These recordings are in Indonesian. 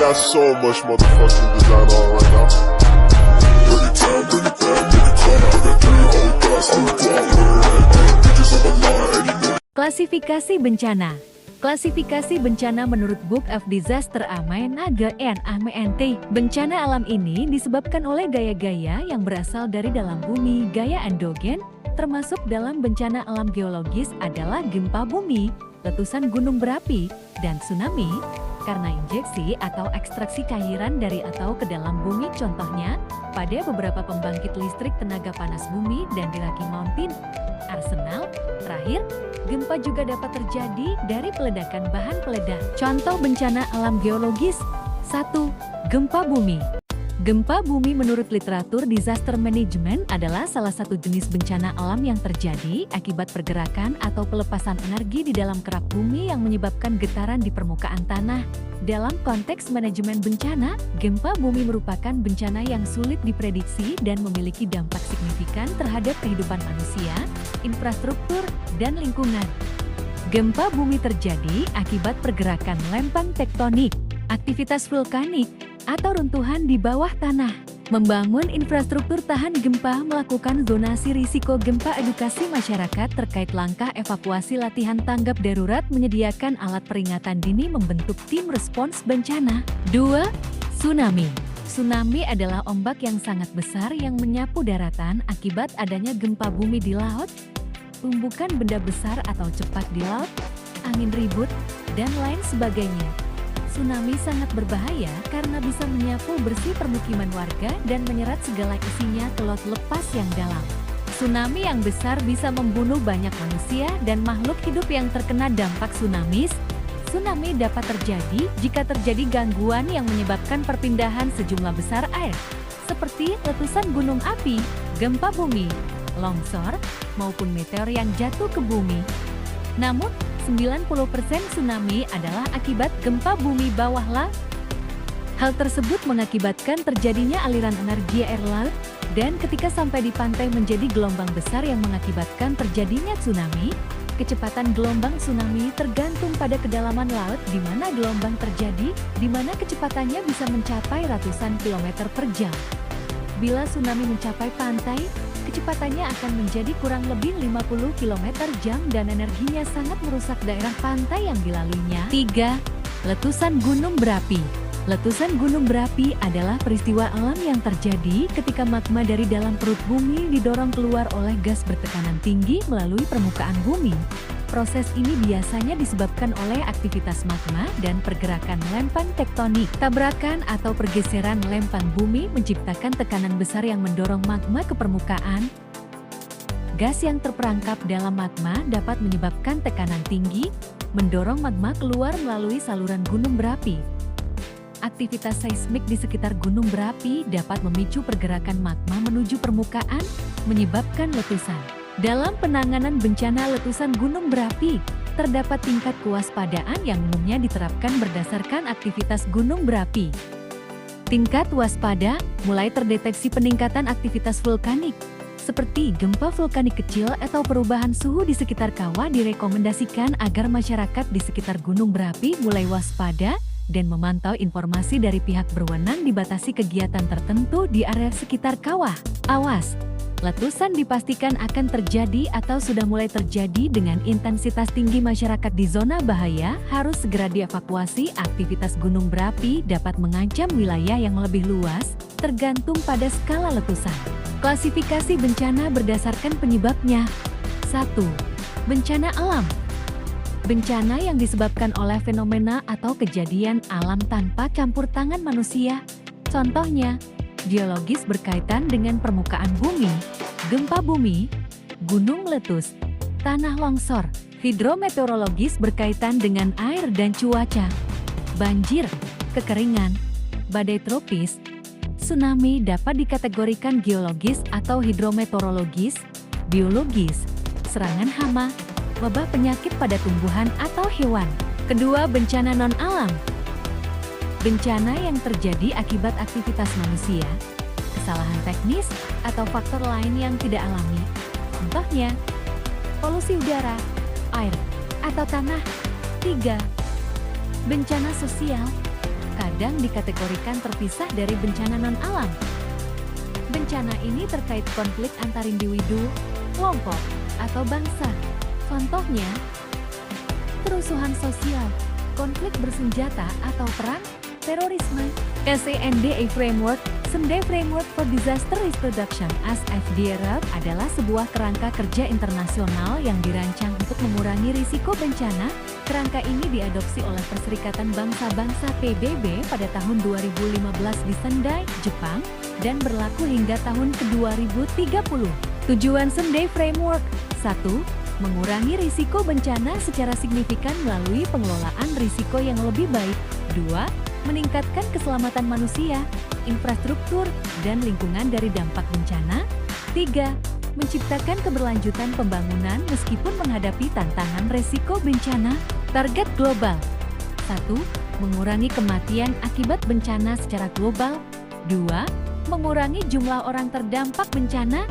got so much motherfucking design on right now. Bring it down, bring it down, make it clap. I got 3 whole thoughts on the block. Bitches on my line, and you know. Klasifikasi bencana. Klasifikasi bencana menurut Book of Disaster AMENT. Bencana alam ini disebabkan oleh gaya-gaya yang berasal dari dalam bumi. Gaya endogen, termasuk dalam bencana alam geologis adalah gempa bumi, letusan gunung berapi, dan tsunami, karena injeksi atau ekstraksi cairan dari atau ke dalam bumi. Contohnya, pada beberapa pembangkit listrik tenaga panas bumi dan di Rocky Mountain, Arsenal. Terakhir, gempa juga dapat terjadi dari peledakan bahan peledak. Contoh bencana alam geologis. 1. Gempa bumi. Gempa bumi menurut literatur disaster management adalah salah satu jenis bencana alam yang terjadi akibat pergerakan atau pelepasan energi di dalam kerak bumi yang menyebabkan getaran di permukaan tanah. Dalam konteks manajemen bencana, gempa bumi merupakan bencana yang sulit diprediksi dan memiliki dampak signifikan terhadap kehidupan manusia, infrastruktur, dan lingkungan. Gempa bumi terjadi akibat pergerakan lempeng tektonik, aktivitas vulkanik, atau runtuhan di bawah tanah. Membangun infrastruktur tahan gempa, melakukan zonasi risiko gempa, edukasi masyarakat terkait langkah evakuasi, latihan tanggap darurat, menyediakan alat peringatan dini, membentuk tim respons bencana. 2. Tsunami. Tsunami adalah ombak yang sangat besar yang menyapu daratan akibat adanya gempa bumi di laut, tumbukan benda besar atau cepat di laut, angin ribut, dan lain sebagainya. Tsunami sangat berbahaya karena bisa menyapu bersih permukiman warga dan menyeret segala isinya ke laut lepas yang dalam. Tsunami yang besar bisa membunuh banyak manusia dan makhluk hidup yang terkena dampak tsunami. Tsunami dapat terjadi jika terjadi gangguan yang menyebabkan perpindahan sejumlah besar air, seperti letusan gunung api, gempa bumi, longsor, maupun meteor yang jatuh ke bumi. Namun, 90% tsunami adalah akibat gempa bumi bawah laut. Hal tersebut mengakibatkan terjadinya aliran energi air laut, dan ketika sampai di pantai menjadi gelombang besar yang mengakibatkan terjadinya tsunami. Kecepatan gelombang tsunami tergantung pada kedalaman laut di mana gelombang terjadi, di mana kecepatannya bisa mencapai ratusan kilometer per jam. Bila tsunami mencapai pantai, kecepatannya akan menjadi kurang lebih 50 km/jam dan energinya sangat merusak daerah pantai yang dilaluinya. 3. Letusan gunung berapi. Letusan gunung berapi adalah peristiwa alam yang terjadi ketika magma dari dalam perut bumi didorong keluar oleh gas bertekanan tinggi melalui permukaan bumi. Proses ini biasanya disebabkan oleh aktivitas magma dan pergerakan lempeng tektonik. Tabrakan atau pergeseran lempeng bumi menciptakan tekanan besar yang mendorong magma ke permukaan. Gas yang terperangkap dalam magma dapat menyebabkan tekanan tinggi, mendorong magma keluar melalui saluran gunung berapi. Aktivitas seismik di sekitar gunung berapi dapat memicu pergerakan magma menuju permukaan, menyebabkan letusan. Dalam penanganan bencana letusan gunung berapi, terdapat tingkat kewaspadaan yang umumnya diterapkan berdasarkan aktivitas gunung berapi. Tingkat waspada mulai terdeteksi peningkatan aktivitas vulkanik, seperti gempa vulkanik kecil atau perubahan suhu di sekitar kawah. Direkomendasikan agar masyarakat di sekitar gunung berapi mulai waspada dan memantau informasi dari pihak berwenang, dibatasi kegiatan tertentu di area sekitar kawah. Awas! Letusan dipastikan akan terjadi atau sudah mulai terjadi dengan intensitas tinggi. Masyarakat di zona bahaya harus segera dievakuasi. Aktivitas gunung berapi dapat mengancam wilayah yang lebih luas, tergantung pada skala letusan. Klasifikasi bencana berdasarkan penyebabnya. 1. Bencana alam. Bencana yang disebabkan oleh fenomena atau kejadian alam tanpa campur tangan manusia. Contohnya, geologis berkaitan dengan permukaan bumi, gempa bumi, gunung meletus, tanah longsor. Hidrometeorologis berkaitan dengan air dan cuaca, banjir, kekeringan, badai tropis. Tsunami dapat dikategorikan geologis atau hidrometeorologis, biologis, serangan hama, wabah penyakit pada tumbuhan atau hewan. Kedua, bencana non-alam. Bencana yang terjadi akibat aktivitas manusia, kesalahan teknis, atau faktor lain yang tidak alami. Contohnya, polusi udara, air, atau tanah. 3. Bencana sosial. kadang dikategorikan terpisah dari bencana non-alam. Bencana ini terkait konflik antar individu, kelompok, atau bangsa. Contohnya, kerusuhan sosial, konflik bersenjata atau perang, terorisme. SENDA Framework, Sendai Framework for Disaster Risk Reduction (SFDRF) adalah sebuah kerangka kerja internasional yang dirancang untuk mengurangi risiko bencana. Kerangka ini diadopsi oleh Perserikatan Bangsa-Bangsa PBB pada tahun 2015 di Sendai, Jepang, dan berlaku hingga tahun ke-2030. Tujuan Sendai Framework: 1. Mengurangi risiko bencana secara signifikan melalui pengelolaan risiko yang lebih baik. 2. Meningkatkan keselamatan manusia, infrastruktur, dan lingkungan dari dampak bencana. 3. Menciptakan keberlanjutan pembangunan meskipun menghadapi tantangan resiko bencana. Target global: 1. Mengurangi kematian akibat bencana secara global. 2. Mengurangi jumlah orang terdampak bencana.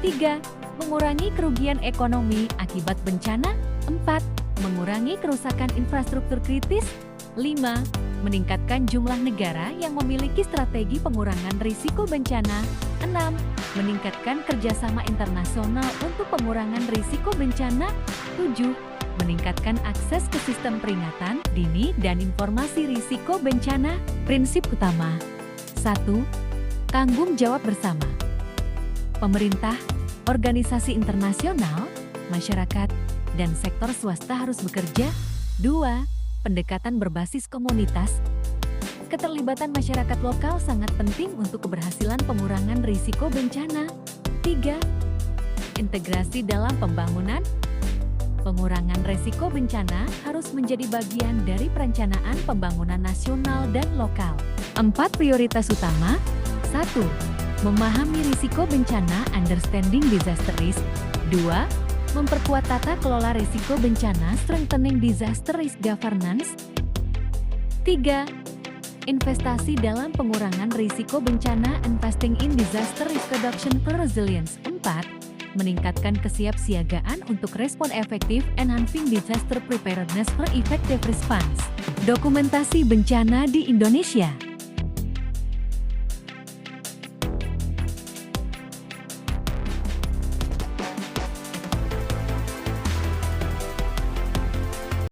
3. Mengurangi kerugian ekonomi akibat bencana. 4. Mengurangi kerusakan infrastruktur kritis. 5. Meningkatkan jumlah negara yang memiliki strategi pengurangan risiko bencana. 6. Meningkatkan kerjasama internasional untuk pengurangan risiko bencana. 7. Meningkatkan akses ke sistem peringatan dini dan informasi risiko bencana. Prinsip utama: 1. Tanggung jawab bersama. Pemerintah, organisasi internasional, masyarakat, dan sektor swasta harus bekerja. 2. Pendekatan berbasis komunitas. Keterlibatan masyarakat lokal sangat penting untuk keberhasilan pengurangan risiko bencana. 3. Integrasi dalam pembangunan. Pengurangan risiko bencana harus menjadi bagian dari perencanaan pembangunan nasional dan lokal. 4 prioritas utama. 1. Memahami risiko bencana, understanding disaster risk. 2. Memperkuat tata kelola risiko bencana, strengthening disaster risk governance. 3. Investasi dalam pengurangan risiko bencana, investing in disaster risk reduction for resilience. 4. Meningkatkan kesiapsiagaan untuk respon efektif, enhancing disaster preparedness for effective response. Dokumentasi bencana di Indonesia.